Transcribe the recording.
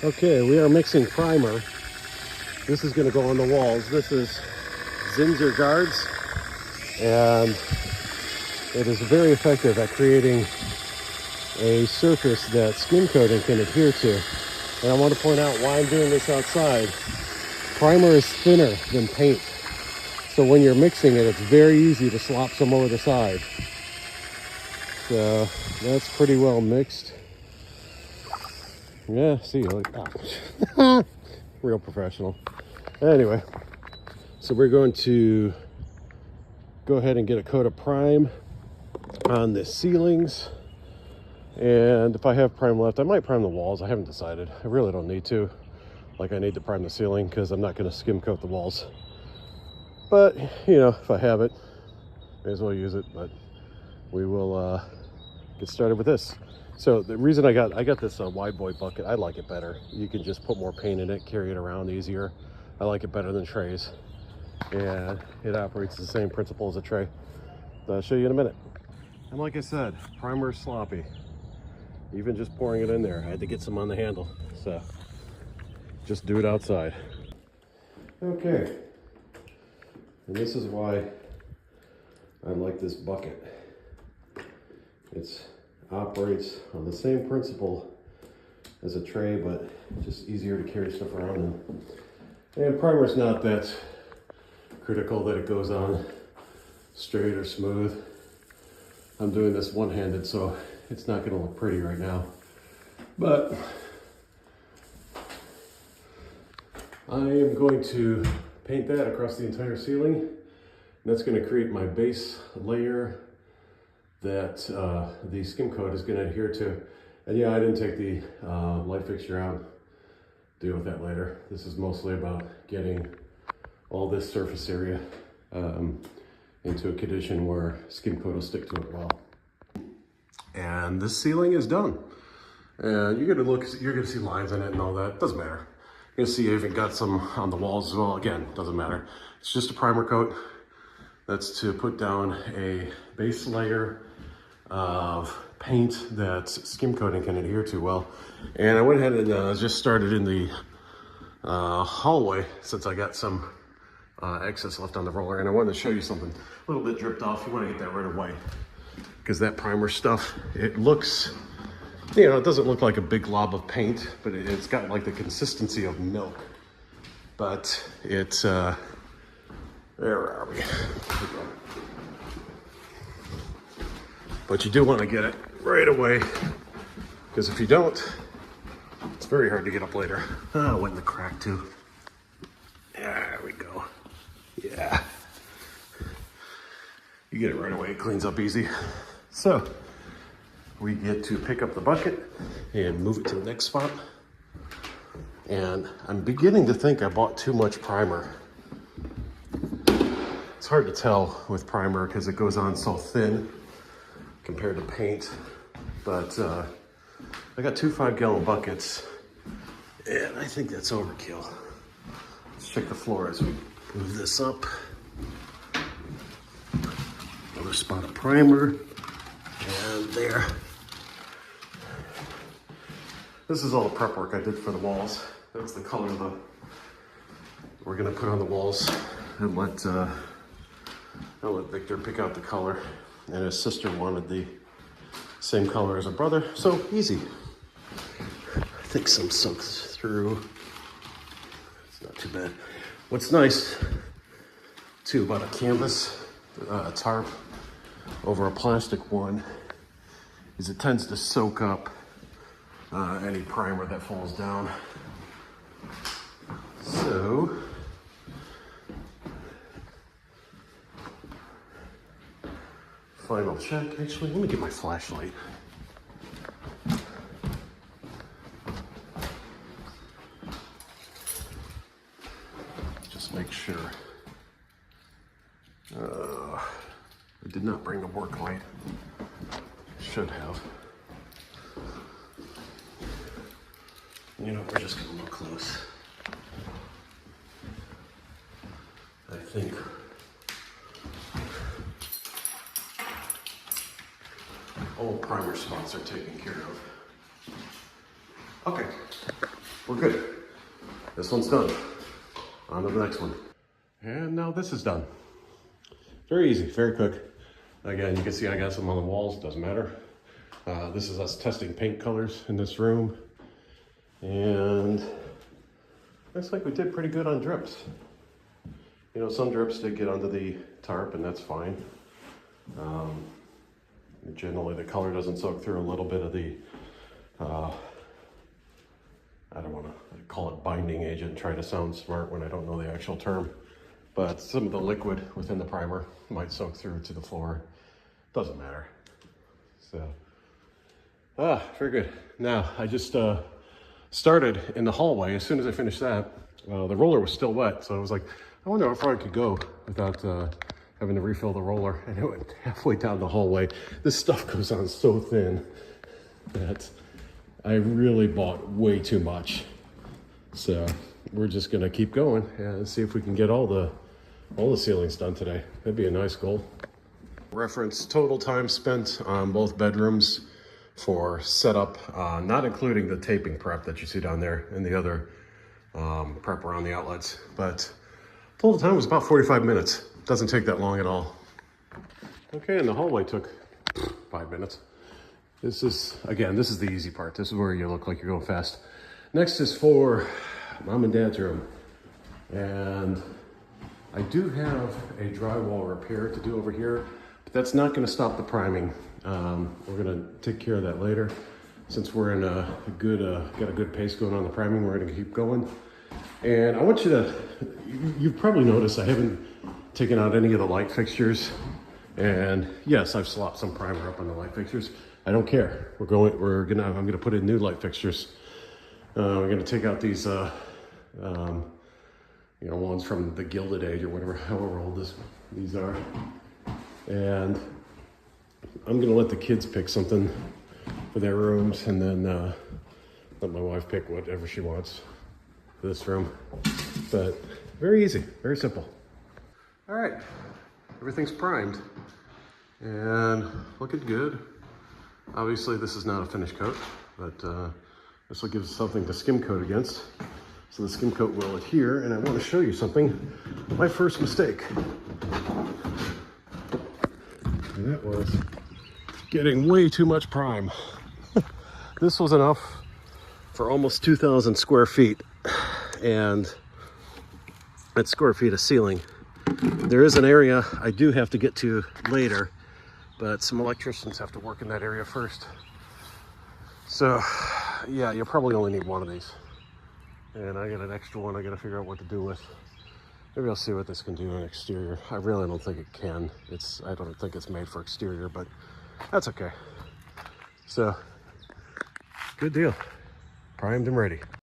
Okay, we are mixing primer. This is going to go on the walls. This is Zinsser guards, and it is very effective at creating a surface that skim coating can adhere to. And I want to point out why I'm doing this outside. Primer is thinner than paint, so when you're mixing it, it's very easy to slop some over the side. So that's pretty well mixed. Yeah, see, like, oh. Real professional. Anyway, so we're going to go ahead and get a coat of prime on the ceilings. And if I have prime left, I might prime the walls. I haven't decided. I really don't need to. Like, I need to prime the ceiling because I'm not going to skim coat the walls. But, you know, if I have it, may as well use it. But we will get started with this. So the reason I got this wide boy bucket, I like it better. You can just put more paint in it, carry it around easier. I like it better than trays. And it operates the same principle as a tray. I'll show you in a minute. And like I said, primer is sloppy. Even just pouring it in there, I had to get some on the handle. So just do it outside. Okay. And this is why I like this bucket. It's operates on the same principle as a tray, but just easier to carry stuff around in. And primer's not that critical that it goes on straight or smooth. I'm doing this one-handed, so it's not going to look pretty right now. But I am going to paint that across the entire ceiling. And that's going to create my base layer that the skim coat is going to adhere to. And yeah, I didn't take the light fixture out. Deal with that later. This is mostly about getting all this surface area into a condition where skim coat will stick to it well. And this ceiling is done. And you're gonna see lines in it and all that. Doesn't matter. You're gonna see I even got some on the walls as well. Again, doesn't matter. It's just a primer coat. That's to put down a base layer of paint that skim coating can adhere to well. And I went ahead and just started in the hallway since I got some excess left on the roller. And I wanted to show you something a little bit dripped off. You want to get that right away because that primer stuff, it looks, you know, it doesn't look like a big glob of paint, but it's got like the consistency of milk. But it's, where are we? But you do want to get it right away, because if you don't, it's very hard to get up later. Oh, went in the crack too. There we go. Yeah. You get it right away, it cleans up easy. So we get to pick up the bucket and move it to the next spot. And I'm beginning to think I bought too much primer. It's hard to tell with primer because it goes on so thin compared to paint. But I got 2 5-gallon buckets and I think that's overkill. Let's check the floor as we move this up. Another spot of primer, and there. This is all the prep work I did for the walls. That's the color that we're gonna put on the walls, and I'll let Victor pick out the color. And his sister wanted the same color as her brother, so easy. I think some soaks through. It's not too bad. What's nice too about a canvas tarp over a plastic one is it tends to soak up any primer that falls down. So final check. Actually, let me get my flashlight. Just make sure. I did not bring a work light. Should have. You know, we're just gonna look close. I think all primer spots are taken care of. Okay, we're good. This one's done. On to the next one. And now this is done. Very easy, very quick. Again, you can see I got some on the walls, doesn't matter. This is us testing paint colors in this room. And looks like we did pretty good on drips. You know, some drips did get onto the tarp, and that's fine. Generally, the color doesn't soak through a little bit of the, I don't want to call it binding agent, try to sound smart when I don't know the actual term. But some of the liquid within the primer might soak through to the floor. Doesn't matter. So, very good. Now, I just started in the hallway. As soon as I finished that, the roller was still wet. So I was like, I wonder how far I could go without having to refill the roller. And it went halfway down the hallway. This stuff goes on so thin that I really bought way too much. So we're just gonna keep going and see if we can get all the ceilings done today. That'd be a nice goal. Reference total time spent on both bedrooms for setup, not including the taping prep that you see down there and the other prep around the outlets, but total time was about 45 minutes. Doesn't take that long at all. Okay, and the hallway took 5 minutes. This is the easy part. This is where you look like you're going fast. Next is for Mom and Dad's room. And I do have a drywall repair to do over here, but that's not gonna stop the priming. We're gonna take care of that later. Since we're in got a good pace going on the priming, we're gonna keep going. And I want you to, you've probably noticed I haven't taken out any of the light fixtures. And yes, I've slopped some primer up on the light fixtures. I don't care. I'm gonna put in new light fixtures. We're gonna take out these, ones from the Gilded Age or whatever, however old these are. And I'm gonna let the kids pick something for their rooms, and then let my wife pick whatever she wants for this room. But very easy, very simple. All right, everything's primed and looking good. Obviously, this is not a finish coat, but this will give us something to skim coat against. So the skim coat will adhere, and I want to show you something. My first mistake. And that was getting way too much prime. This was enough for almost 2,000 square feet, and that's square feet of ceiling. There is an area I do have to get to later, but some electricians have to work in that area first. So yeah, you'll probably only need one of these. And I got an extra one I gotta figure out what to do with. Maybe I'll see what this can do on exterior. I really don't think it can. I don't think it's made for exterior, but that's okay. So, good deal. Primed and ready.